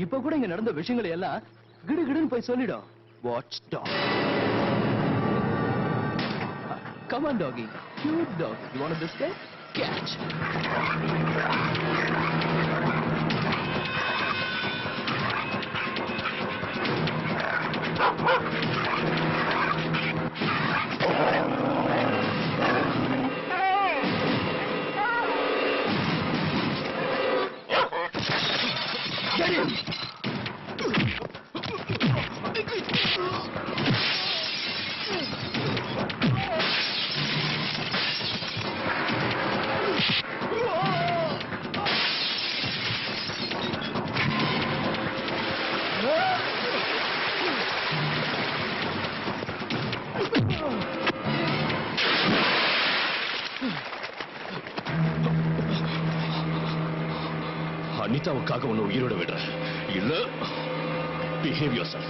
இப்ப கூட இங்க நடந்த விஷயங்களை எல்லாம் கிடுகிடுன்னு போய் சொல்லிடும். Watch dog. Come on, doggy. Cute dog. You want a biscuit? Catch. Get him! அனிதாவுக்காக உன்னை உயிரோட விடுறேன். இல்ல behave yourself.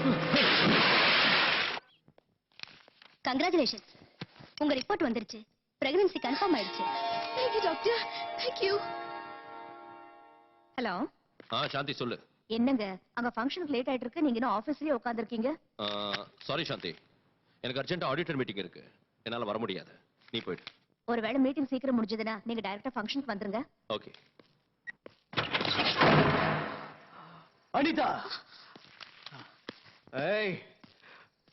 Congratulations. உங்க ரிப்போர்ட் வந்துருச்சு. பிரெக்னன்சி கன்ஃபார்ம் ஆயிடுச்சு. Thank you doctor. Thank you. Hello. Shanthi சொல்லு. என்னங்க அங்க ஃபங்க்ஷனுக்கு லேட் ஆயிட்டு இருக்கு. நீங்க இன்னும் ஆபீஸ்லயே உட்கார்ந்திருக்கீங்க. சாரி சாந்தி. எனக்கு அர்ஜென்ட் ஆடிட்டர் மீட்டிங் இருக்கு. என்னால வர முடியாது. நீ போய்டு. ஒருவேளை மீட்டிங் சீக்கிரம் முடிஞ்சதுனா நீங்க டைரக்டா ஃபங்க்ஷனுக்கு வந்துருங்க. ஓகே. அனிதா. ஏய்,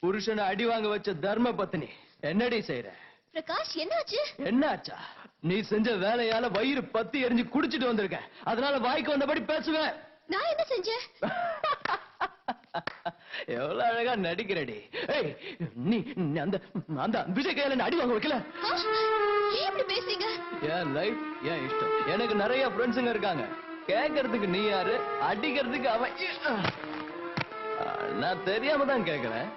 புருஷனை அடி வாங்க வச்ச தர்ம பத்னி என்னடி செய்யற? பிரகாஷ் என்னாச்சு? என்னாச்சா? நீ செஞ்ச வேலையால வயிறு பத்தி எரிஞ்சு குடிச்சிட்டு வந்திருக்க. அதனால வாய்க்கு வந்தபடி பேசுவேன். நான் என்ன செஞ்சேன்? எவ்வளவு அழகா நடிக்கிறடி. ஏய், நீ அந்த அந்த விஜய் கையில அடி வாங்க வைக்கல. எப்படி பேசுறீங்க? ஏன் லைஃப் ஏன் இஷ்டம். எனக்கு நிறைய ஃப்ரெண்ட்ஸுங்க இருக்காங்க. கேட்கறதுக்கு நீ யாரு, அடிக்கிறதுக்கு அவன். நான் தெரியாம தான் கேட்கிறேன்.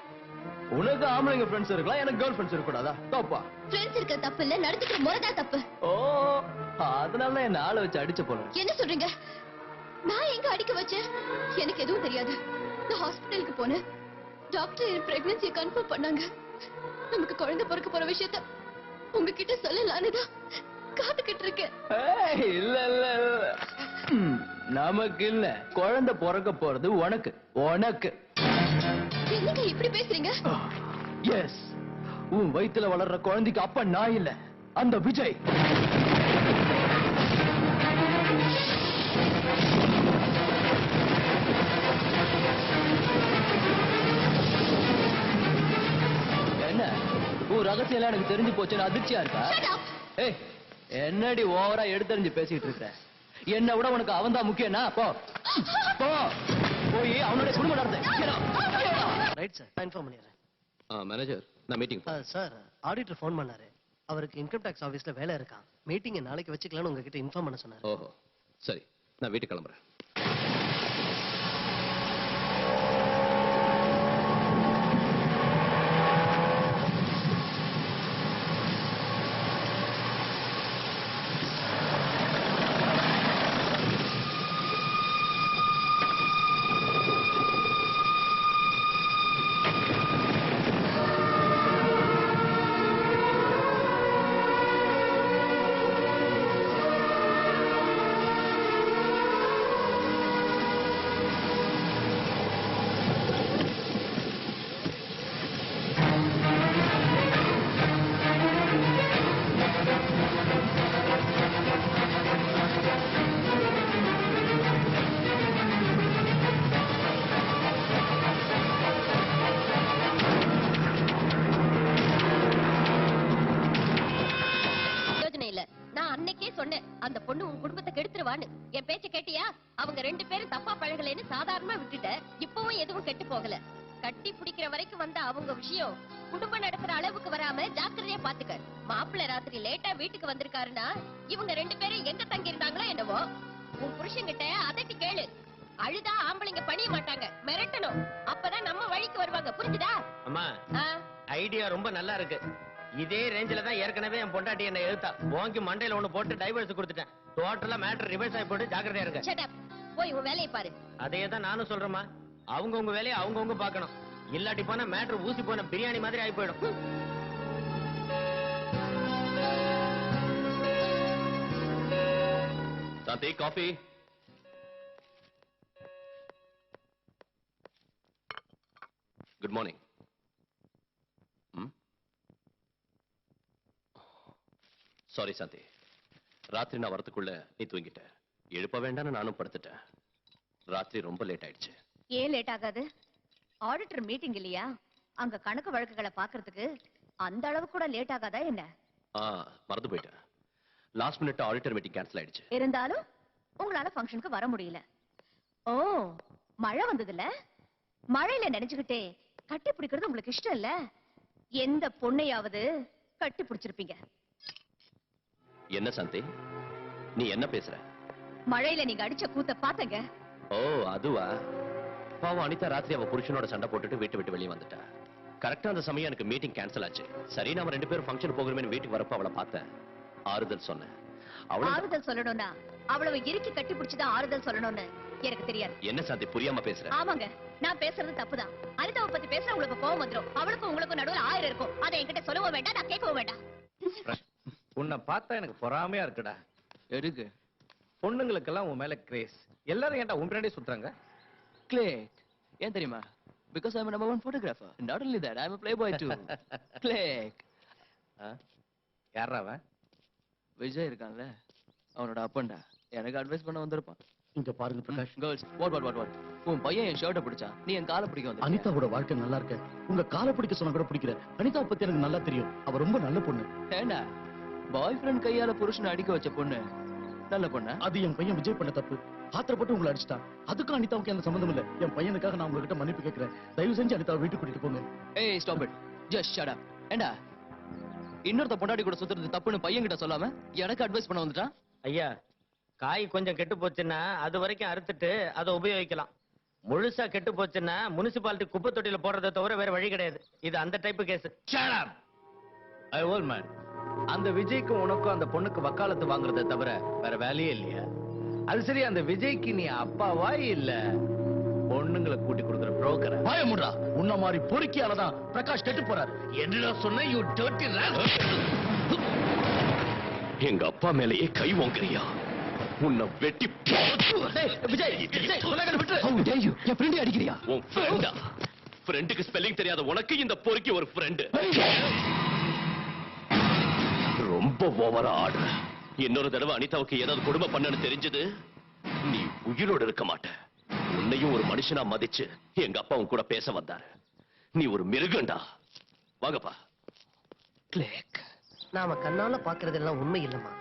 உனக்கு ஆம்பளைங்க ஃப்ரெண்ட்ஸ் இருக்கலாம், எனக்கு கேர்ள் ஃப்ரெண்ட்ஸ் இருக்கக்கூடாதா? தப்பா? ஃப்ரெண்ட்ஸ் இருக்க தப்பு இல்ல, நடந்துக்கிற முறைதான் தப்பு. ஓ, அதனால என்ன ஆளை வச்சு அடிச்ச போல. என்ன சொல்றீங்க? நான் எங்க அடிக்க வச்சேன்? எனக்கு எதுவும் தெரியாது. நான் ஹாஸ்பிட்டலுக்கு போனேன். டாக்டர் என் பிரெக்னன்சியை கன்ஃபார்ம் பண்ணாங்க. நமக்கு குழந்தை பிறக்க போற விஷயத்த உங்ககிட்ட சொல்லலான்னு தான் காத்துக்கிட்டு இருக்கேன். இல்ல இல்ல இல்ல, நமக்கு இல்ல, குழந்தை பிறக்க போறது உனக்கு. உனக்கு என்னங்க இப்படி பேசுறீங்க? எஸ், உன் வயித்துல வளர்ற குழந்தைக்கு அப்ப நான் இல்ல, அந்த விஜய். என்ன உன் ரகசியம் எல்லாம் எனக்கு தெரிஞ்சு போச்சுன்னு அதிர்ச்சியா இருக்கா? ஏய், என்னடி ஓவரா எடுத்தறிஞ்சு பேசிட்டு இருக்க? என்ன விட உனக்கு அவன் தான் முக்கியம்னா? போ போ, போய் அவனுடைய குடும்ப நடத்த. ரைட் சார், இன்ஃபார்ம் பண்ணிடுறேன். மேனேஜர், நான் மீட்டிங். சார், ஆடிட்டர் ஃபோன் பண்ணாரு. அவருக்கு இன்கம் டாக்ஸ் ஆபீஸ்ல வேலை இருக்கான். மீட்டிங்கை நாளைக்கு வச்சுக்கலாம்னு உங்ககிட்ட இன்ஃபார்ம் பண்ண சொன்னாரு. ஓஹோ, சரி, நான் வீட்டுக்கு கிளம்புறேன். அந்த பொண்ணு உன் குடும்பத்தை கெடுத்துருவான்னு. என் பேச்ச கேட்டியா? அவங்க ரெண்டு பேரும் தப்பா பழகலைன்னு சாதாரணமா விட்டுட்ட. இப்பவும் எதுவும் கெட்டு போகல. கட்டி பிடிக்கிற வரைக்கும் வந்த அவங்க விஷயம் குடும்பம் நடத்துற அளவுக்கு வராம ஜாக்கிரதையா பாத்துக்க. மாப்பிள்ளை ராத்திரி லேட்டா வீட்டுக்கு வந்திருக்காருன்னா இவங்க ரெண்டு பேரும் எங்க தங்கி இருந்தாங்களோ என்னவோ. உன் புருஷன்கிட்ட அதட்டி கேளு. அழுதா ஆம்பளைங்க பணிய மாட்டாங்க, மிரட்டணும். அப்பதான் நம்ம வழிக்கு வருவாங்க. புரிஞ்சுதா? அம்மா, ஐடியா ரொம்ப நல்லா இருக்கு. இதே ரேஞ்சில தான் ஏற்கனவே என் பொண்டாட்டி என்ன எழுத்தா. வாங்கி மண்டையில ஒண்ணு போட்டு டைவர்ஸ் கொடுத்துட்டேன். டோட்டலா மேட்டர் ரிவர்ஸ் ஆகி போட்டு ஜாக்கிரதையா இருங்க. Shut up. போய் உன் வேலையை பாரு. அதே தான் நானும் சொல்றேம்மா. அவங்கவுங்க வேலையை அவங்கவுங்க பார்க்கணும். இல்லாட்டி போனா மேட்டர் ஊசி போன பிரியாணி மாதிரி ஆகி போயிடும். சாந்தி, காஃபி. Good morning. சாரி சாந்தி, ராத்திரி நான் வரதுக்குள்ள நீ தூங்கிட்ட. எழுப்ப வேண்டாம்னு நானும் படுத்துட்டேன். ராத்திரி ரொம்ப லேட் ஆயிடுச்சு. ஏன் லேட் ஆகாது? ஆடிட்டர் மீட்டிங் இல்லையா? அங்க கணக்கு வழக்குகளை பாக்குறதுக்கு அந்த அளவு கூட லேட் ஆகாதா என்ன? மறந்து போயிட்டேன். Last minute auditor meeting cancel ஆயிடுச்சு. இருந்தாலும் உங்களால ஃபங்க்ஷனுக்கு வர முடியல. ஓ, மழை வந்ததுல மழையில நினைச்சுக்கிட்டே கட்டி பிடிக்கிறது உங்களுக்கு இஷ்டம் இல்ல? எந்த பொண்ணையாவது கட்டி பிடிச்சிருப்பீங்க? என்ன சாந்தி, நீ என்ன பேசுற? மழையில நீங்க அடிச்ச கூத்த பாத்தங்க. ஓ அதுவா? பாவம் அனிதா ராத்திரி அவ புருஷனோட சண்டை போட்டுட்டு வீட்டு விட்டு வெளியே வந்துட்டா. கரெக்டா அந்த சமயம் எனக்கு மீட்டிங் கேன்சல் ஆச்சு. சரி, நாம 2 பேரும் ஃபங்க்ஷன் போகிறோமே வீட்டுக்கு வரப்ப அவளை பார்த்தேன். ஆறுதல் சொன்னேன். ஆறுதல் சொல்லணும்னா அவ்வளவு இறுக்கி கட்டி பிடிச்சுதான் ஆறுதல் சொல்லணும்னு எனக்கு தெரியாது. என்ன சாந்தி புரியாம பேசுற? ஆமாங்க, நான் பேசுறது தப்புதான். அனிதாவை பத்தி பேசுற உங்களுக்கு கோவம் வந்துரும். அவளுக்கும் உங்களுக்கும் நடுவுல 1000 இருக்கும். அதை என்கிட்ட சொல்லவும் வேண்டாம், நான் கேட்கவும் வேண்டாம். உன்னை பார்த்தா எனக்கு பொறாமையா இருக்குடா. எதுக்கு? பொண்ணுங்களுக்கெல்லாம் உன் மேல கிரேஸ். எல்லாரும் ஏன்டா உன் பின்னாடியே சுத்துறாங்க? Click. ஏன் தெரியுமா? Because I'm a number 1 photographer. Not only that, I'm a playboy too. Click. யாரா அவன்? விஜய் இருக்கான்ல, அவனோட அப்பன்டா. எனக்கு அட்வைஸ் பண்ண வந்திருப்பான். இங்க பாருங்க பிரகாஷ். Girls, what? உன் பையன் என் ஷர்ட்டை பிடிச்சான், நீ என் காலை பிடிக்க வந்த. அனிதாவோட வாழ்க்கை நல்லா இருக்க. உங்க காலை பிடிக்க சொன்னா கூட பிடிக்கிற. அனிதா பத்தி எனக்கு நல்லா தெரியும். அவ ரொம்ப நல்ல பொண்ணு. ஏண்டா, பாய் ஃப்ரெண்ட் கையால புருஷனை அடிக்க வச்ச பொண்ணு நல்ல பொண்ணா? அது என் பையன் விஜய் பண்ண தப்பு. ஆத்திரப்பட்டு உங்களை அடிச்சிட்டான். அதுக்கும் அனிதாவுக்கு எந்த சம்பந்தம் இல்ல. என் பையனுக்காக நான் உங்ககிட்ட மன்னிப்பு கேட்கிறேன். தயவு செஞ்சு அனிதாவை வீட்டுக்கு கூட்டிட்டு போங்க. ஏய், stop it. Just shut up. ஏண்டா, இன்னொருத்த பொண்டாடி கூட சுத்துறது தப்புன்னு பையன் கிட்ட சொல்லாம எனக்கு அட்வைஸ் பண்ண வந்துட்டான். ஐயா, காய் கொஞ்சம் கெட்டு போச்சுன்னா அது வரைக்கும் அறுத்துட்டு அதை உபயோகிக்கலாம். முழுசா கெட்டு போச்சுன்னா முனிசிபாலிட்டி குப்பை தொட்டியில போடுறதை தவிர வேற வழி கிடையாது. இது அந்த டைப் கேஸ். ஐ ஓல் மேன், அந்த விஜய்க்கும் உனக்கும் அந்த பொண்ணுக்கு வக்காலத்து வாங்குறதை தவிர வேற வேலையே இல்லையா? அது சரி, அந்த விஜய்க்கு நீ அப்பாவா இல்ல பொண்ணுங்களை கூட்டி கொடுக்குற புரோக்கரா? பயமுடா. உன்ன மாதிரி பொறுக்கியாலதான் பிரகாஷ் கெட்டு போறாரு. என்னடா சொன்ன? You dirty rascal. எங்க அப்பா மேலேயே கை வாங்குறியா? உன்னை வெட்டி விஜய், விட்டு. How dare you? என் ஃப்ரெண்டை அடிக்கிறியா? உன் ஃப்ரெண்டா? ஃப்ரெண்டுக்கு ஸ்பெல்லிங் தெரியாத உனக்கு இந்த பொறுக்கி ஒரு ஃப்ரெண்டு. ரொம்ப ஓவரா ஆடுற. இன்னொரு தடவை அனிதாவுக்கு ஏதாவது கொடுமை பண்ணனு தெரிஞ்சது நீ உயிரோடு இருக்க மாட்ட. உன்னையும் ஒரு மனுஷனா மதிச்சு எங்க அப்பா உன் கூட பேச வந்தாரு. நீ ஒரு மிருகண்டா. வாங்கப்பா. கிளிக். நாம கண்ணால பாக்குறதெல்லாம் உண்மை இல்லம்மா.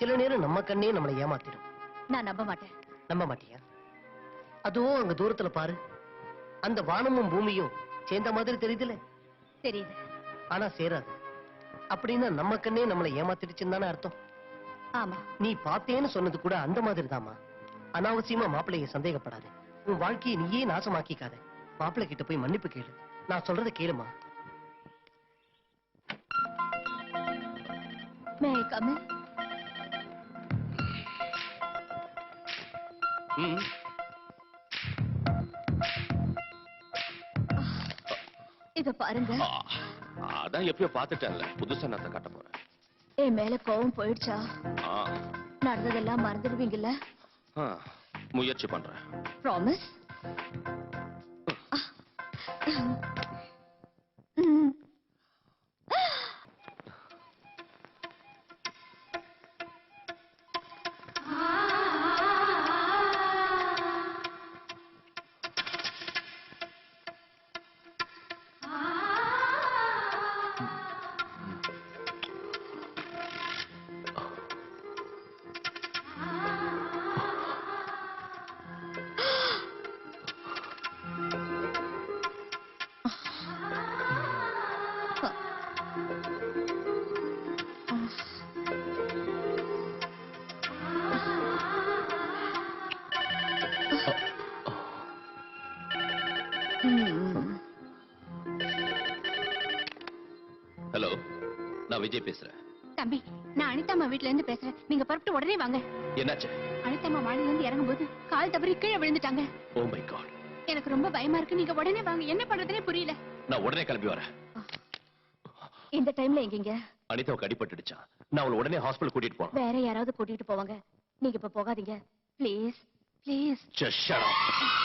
சில நேரம் நம்ம கண்ணே நம்மளை ஏமாத்திடும். நான் நம்ப மாட்டேன். நம்ப மாட்டியா? அதுவும் அங்க தூரத்துல பாரு. அந்த வானமும் பூமியும் சேர்ந்த மாதிரி தெரியுதுல? தெரியுது. ஆனா சேராது. அப்படின்னா நம்ம கண்ணே நம்மளை ஏமாத்திடுச்சுன்னு தானே அர்த்தம்? ஆமா. நீ பார்த்தேன்னு சொன்னது கூட அந்த மாதிரி தாமா. அனாவசியமா மாப்பிள்ளைய சந்தேகப்படாத. உன் வாழ்க்கையை நீயே நாசமாக்கிக்காத. மாப்பிள்ளை கிட்ட போய் மன்னிப்பு கேளு. நான் சொல்றதை கேளுமா. May I come in? இத பாருங்க. அதான் எப்பயோ பாத்துட்டேன்ல, புதுசா நான் காட்ட போறேன். என் மேல கோவம் போயிடுச்சா? ஆ, நடந்ததெல்லாம் மறந்துடுவீங்கல்ல? முயற்சி பண்றேன். ப்ராமிஸ்? ஹலோ, நான் விஜய் பேசுறேன். தம்பி, நான் அனிதாம்மா வீட்ல இருந்து பேசுறேன். நீங்க புறப்பட்டு உடனே வாங்க. என்னாச்சு? அனிதாம்மா மாடியில இருந்து இறங்கும்போது கால் தவறி கீழே விழுந்துட்டாங்க. Oh my God. எனக்கு ரொம்ப பயமா இருக்கு. நீங்க உடனே வாங்க. என்ன பண்றதுனே புரியல. நான் உடனே கிளம்பி வரேன். இந்த டைம்ல எங்கீங்க? அனிதாவுக்கு அடிபட்டுடுச்சா? நான் அவளை உடனே ஹாஸ்பிடல் கூட்டிட்டு போறேன். வேற யாராவது கூட்டிட்டு போவாங்க. நீங்க இப்ப போகாதீங்க. Please please. Just shut up.